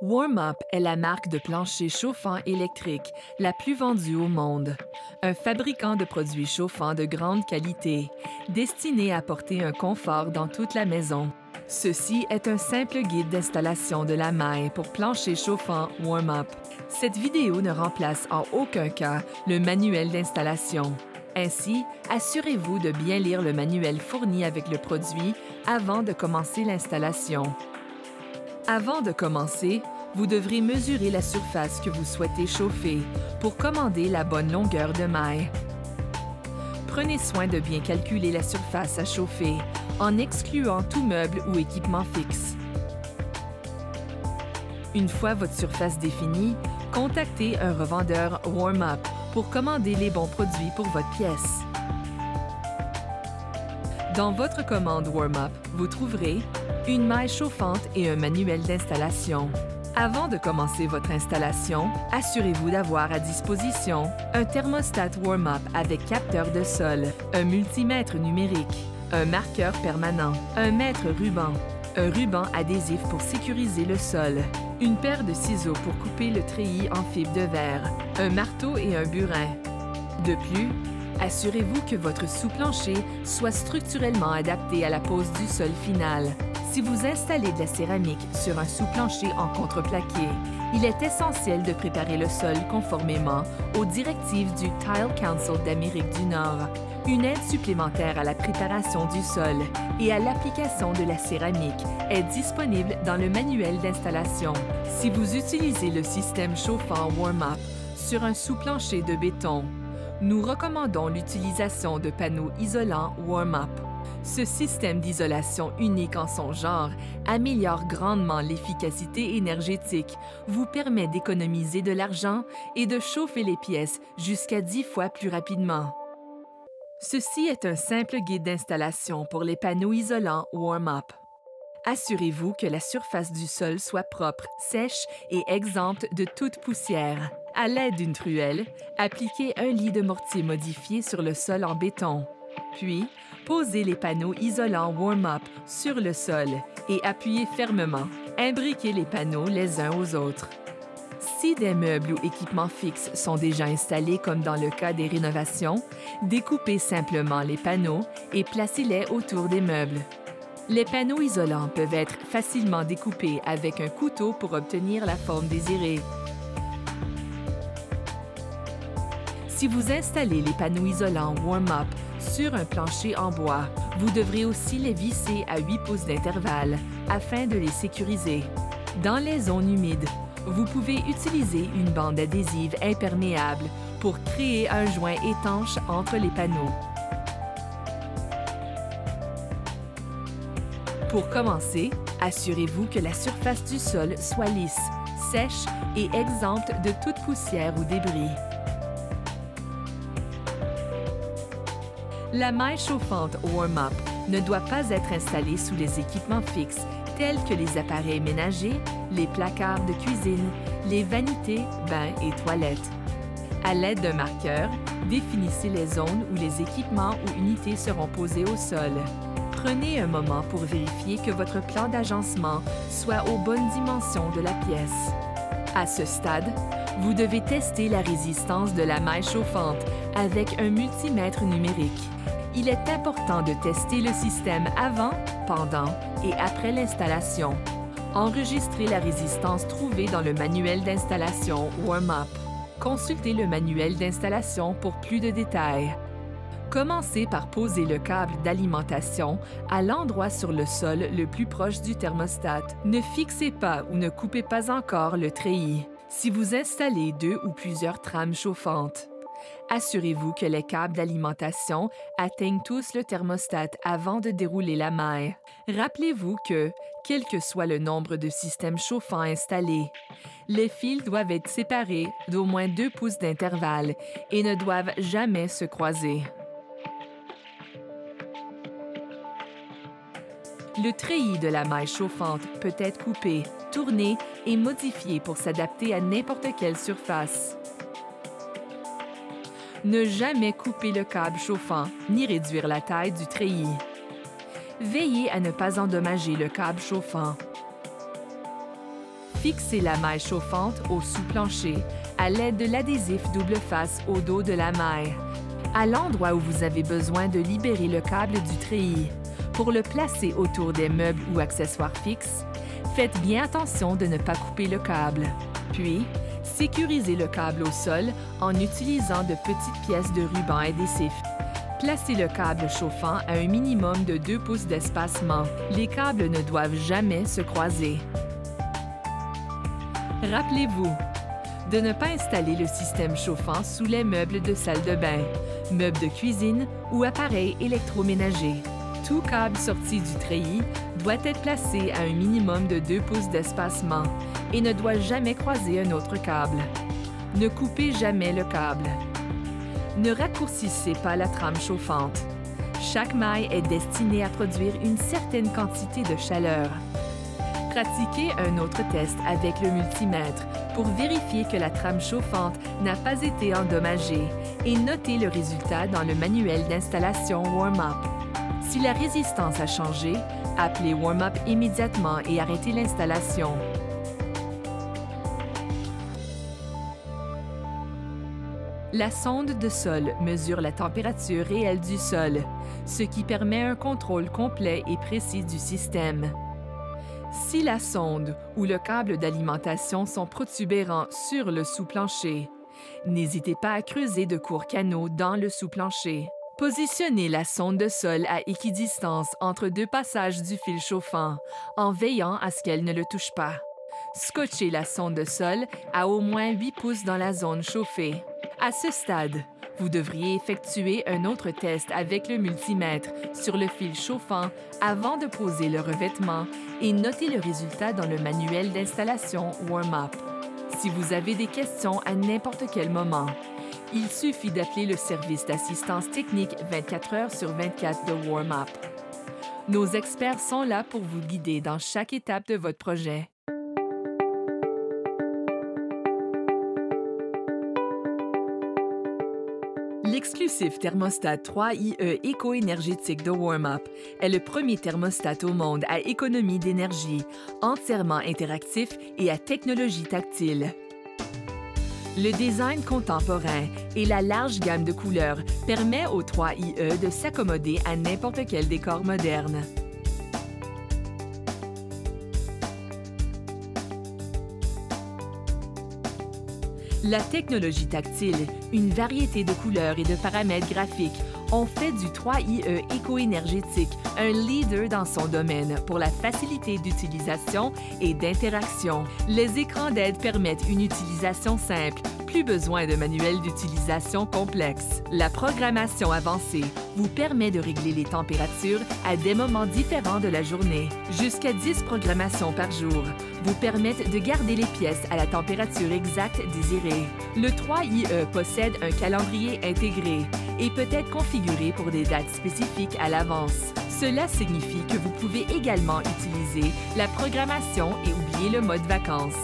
Warm-Up est la marque de plancher chauffant électrique la plus vendue au monde. Un fabricant de produits chauffants de grande qualité, destiné à apporter un confort dans toute la maison. Ceci est un simple guide d'installation de la maille pour plancher chauffant Warm-Up. Cette vidéo ne remplace en aucun cas le manuel d'installation. Ainsi, assurez-vous de bien lire le manuel fourni avec le produit avant de commencer l'installation. Avant de commencer, vous devrez mesurer la surface que vous souhaitez chauffer pour commander la bonne longueur de maille. Prenez soin de bien calculer la surface à chauffer en excluant tout meuble ou équipement fixe. Une fois votre surface définie, contactez un revendeur Warm-Up pour commander les bons produits pour votre pièce. Dans votre commande Warm-Up, vous trouverez une maille chauffante et un manuel d'installation. Avant de commencer votre installation, assurez-vous d'avoir à disposition un thermostat Warm-Up avec capteur de sol, un multimètre numérique, un marqueur permanent, un mètre ruban, un ruban adhésif pour sécuriser le sol, une paire de ciseaux pour couper le treillis en fibre de verre, un marteau et un burin. De plus, assurez-vous que votre sous-plancher soit structurellement adapté à la pose du sol final. Si vous installez de la céramique sur un sous-plancher en contreplaqué, il est essentiel de préparer le sol conformément aux directives du Tile Council d'Amérique du Nord. Une aide supplémentaire à la préparation du sol et à l'application de la céramique est disponible dans le manuel d'installation. Si vous utilisez le système chauffant Warm-Up sur un sous-plancher de béton, nous recommandons l'utilisation de panneaux isolants Warm-Up. Ce système d'isolation unique en son genre améliore grandement l'efficacité énergétique, vous permet d'économiser de l'argent et de chauffer les pièces jusqu'à 10 fois plus rapidement. Ceci est un simple guide d'installation pour les panneaux isolants Warm-Up. Assurez-vous que la surface du sol soit propre, sèche et exempte de toute poussière. À l'aide d'une truelle, appliquez un lit de mortier modifié sur le sol en béton. Puis, posez les panneaux isolants Warm-Up sur le sol et appuyez fermement. Imbriquez les panneaux les uns aux autres. Si des meubles ou équipements fixes sont déjà installés comme dans le cas des rénovations, découpez simplement les panneaux et placez-les autour des meubles. Les panneaux isolants peuvent être facilement découpés avec un couteau pour obtenir la forme désirée. Si vous installez les panneaux isolants Warm-Up sur un plancher en bois, vous devrez aussi les visser à 8 pouces d'intervalle afin de les sécuriser. Dans les zones humides, vous pouvez utiliser une bande adhésive imperméable pour créer un joint étanche entre les panneaux. Pour commencer, assurez-vous que la surface du sol soit lisse, sèche et exempte de toute poussière ou débris. La maille chauffante Warm-Up ne doit pas être installée sous les équipements fixes tels que les appareils ménagers, les placards de cuisine, les vanités, bains et toilettes. À l'aide d'un marqueur, définissez les zones où les équipements ou unités seront posés au sol. Prenez un moment pour vérifier que votre plan d'agencement soit aux bonnes dimensions de la pièce. À ce stade, vous devez tester la résistance de la maille chauffante avec un multimètre numérique. Il est important de tester le système avant, pendant et après l'installation. Enregistrez la résistance trouvée dans le manuel d'installation Warm-Up. Consultez le manuel d'installation pour plus de détails. Commencez par poser le câble d'alimentation à l'endroit sur le sol le plus proche du thermostat. Ne fixez pas ou ne coupez pas encore le treillis. Si vous installez 2 ou plusieurs trames chauffantes, assurez-vous que les câbles d'alimentation atteignent tous le thermostat avant de dérouler la maille. Rappelez-vous que, quel que soit le nombre de systèmes chauffants installés, les fils doivent être séparés d'au moins 2 pouces d'intervalle et ne doivent jamais se croiser. Le treillis de la maille chauffante peut être coupé, tourné et modifié pour s'adapter à n'importe quelle surface. Ne jamais couper le câble chauffant ni réduire la taille du treillis. Veillez à ne pas endommager le câble chauffant. Fixez la maille chauffante au sous-plancher à l'aide de l'adhésif double face au dos de la maille, à l'endroit où vous avez besoin de libérer le câble du treillis. Pour le placer autour des meubles ou accessoires fixes, faites bien attention de ne pas couper le câble. Puis, sécurisez le câble au sol en utilisant de petites pièces de ruban adhésif. Placez le câble chauffant à un minimum de 2 pouces d'espacement. Les câbles ne doivent jamais se croiser. Rappelez-vous de ne pas installer le système chauffant sous les meubles de salle de bain, meubles de cuisine ou appareils électroménagers. Tout câble sorti du treillis doit être placé à un minimum de 2 pouces d'espacement et ne doit jamais croiser un autre câble. Ne coupez jamais le câble. Ne raccourcissez pas la trame chauffante. Chaque maille est destinée à produire une certaine quantité de chaleur. Pratiquez un autre test avec le multimètre pour vérifier que la trame chauffante n'a pas été endommagée et notez le résultat dans le manuel d'installation Warm-Up. Si la résistance a changé, appelez Warm-Up immédiatement et arrêtez l'installation. La sonde de sol mesure la température réelle du sol, ce qui permet un contrôle complet et précis du système. Si la sonde ou le câble d'alimentation sont protubérants sur le sous-plancher, n'hésitez pas à creuser de courts canaux dans le sous-plancher. Positionnez la sonde de sol à équidistance entre 2 passages du fil chauffant, en veillant à ce qu'elle ne le touche pas. Scotchez la sonde de sol à au moins 8 pouces dans la zone chauffée. À ce stade, vous devriez effectuer un autre test avec le multimètre sur le fil chauffant avant de poser le revêtement et noter le résultat dans le manuel d'installation Warm-Up. Si vous avez des questions à n'importe quel moment, il suffit d'appeler le service d'assistance technique 24 heures sur 24 de Warm-Up. Nos experts sont là pour vous guider dans chaque étape de votre projet. L'exclusif thermostat 3IE éco-énergétique de Warm-Up est le premier thermostat au monde à économie d'énergie, entièrement interactif et à technologie tactile. Le design contemporain et la large gamme de couleurs permet au 3IE de s'accommoder à n'importe quel décor moderne. La technologie tactile, une variété de couleurs et de paramètres graphiques ont fait du 3IE éco-énergétique un leader dans son domaine pour la facilité d'utilisation et d'interaction. Les écrans d'aide permettent une utilisation simple, plus besoin de manuels d'utilisation complexes. La programmation avancée vous permet de régler les températures à des moments différents de la journée. Jusqu'à 10 programmations par jour vous permettent de garder les pièces à la température exacte désirée. Le 3IE possède un calendrier intégré et peut être configuré pour des dates spécifiques à l'avance. Cela signifie que vous pouvez également utiliser la programmation et oublier le mode vacances.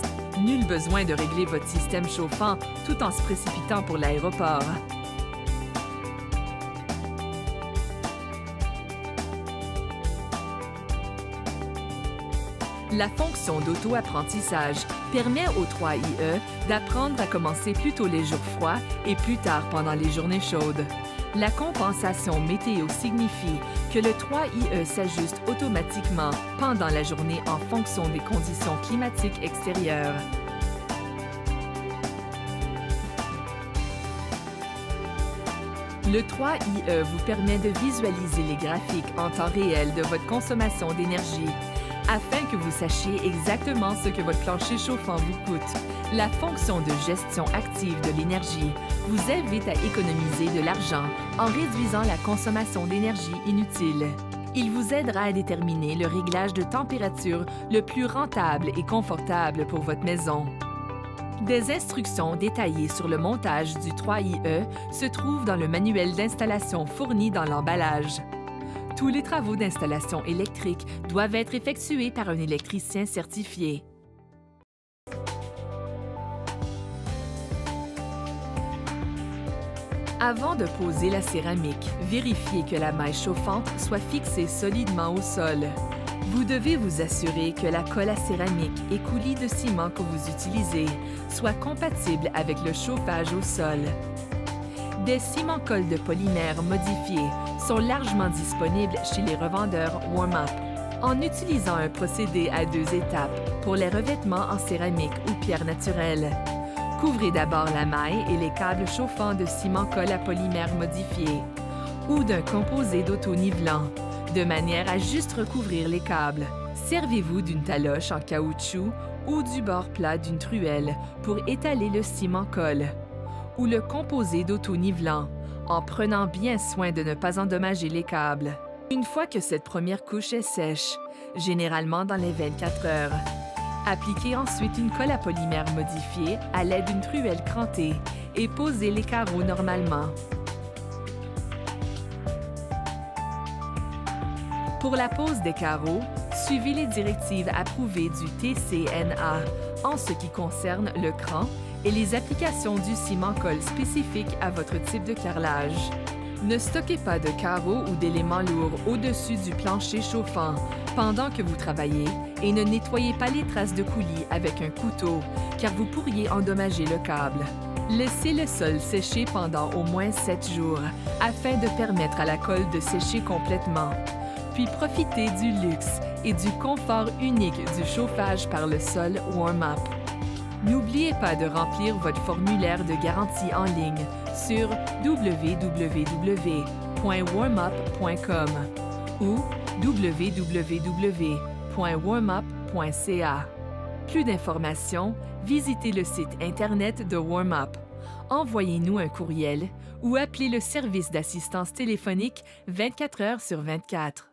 Nul besoin de régler votre système chauffant tout en se précipitant pour l'aéroport. La fonction d'auto-apprentissage permet au 3IE d'apprendre à commencer plus tôt les jours froids et plus tard pendant les journées chaudes. La compensation météo signifie que le 3IE s'ajuste automatiquement pendant la journée en fonction des conditions climatiques extérieures. Le 3IE vous permet de visualiser les graphiques en temps réel de votre consommation d'énergie afin que vous sachiez exactement ce que votre plancher chauffant vous coûte. La fonction de gestion active de l'énergie vous invite à économiser de l'argent en réduisant la consommation d'énergie inutile. Il vous aidera à déterminer le réglage de température le plus rentable et confortable pour votre maison. Des instructions détaillées sur le montage du 3IE se trouvent dans le manuel d'installation fourni dans l'emballage. Tous les travaux d'installation électrique doivent être effectués par un électricien certifié. Avant de poser la céramique, vérifiez que la maille chauffante soit fixée solidement au sol. Vous devez vous assurer que la colle à céramique et coulis de ciment que vous utilisez soient compatibles avec le chauffage au sol. Des ciments-colles de polymère modifiés sont largement disponibles chez les revendeurs Warm-Up. En utilisant un procédé à 2 étapes pour les revêtements en céramique ou pierre naturelle, couvrez d'abord la maille et les câbles chauffants de ciment-colle à polymère modifié ou d'un composé d'auto-nivelant, de manière à juste recouvrir les câbles. Servez-vous d'une taloche en caoutchouc ou du bord plat d'une truelle pour étaler le ciment-colle ou le composé d'auto-nivelant, en prenant bien soin de ne pas endommager les câbles. Une fois que cette première couche est sèche, généralement dans les 24 heures, appliquez ensuite une colle à polymère modifiée à l'aide d'une truelle crantée et posez les carreaux normalement. Pour la pose des carreaux, suivez les directives approuvées du TCNA en ce qui concerne le cran et les applications du ciment-colle spécifique à votre type de carrelage. Ne stockez pas de carreaux ou d'éléments lourds au-dessus du plancher chauffant pendant que vous travaillez et ne nettoyez pas les traces de coulis avec un couteau, car vous pourriez endommager le câble. Laissez le sol sécher pendant au moins 7 jours afin de permettre à la colle de sécher complètement. Puis profitez du luxe et du confort unique du chauffage par le sol Warm-Up. N'oubliez pas de remplir votre formulaire de garantie en ligne sur www.warmup.com ou www.warmup.ca. Plus d'informations, visitez le site Internet de Warm-Up. Envoyez-nous un courriel ou appelez le service d'assistance téléphonique 24 heures sur 24.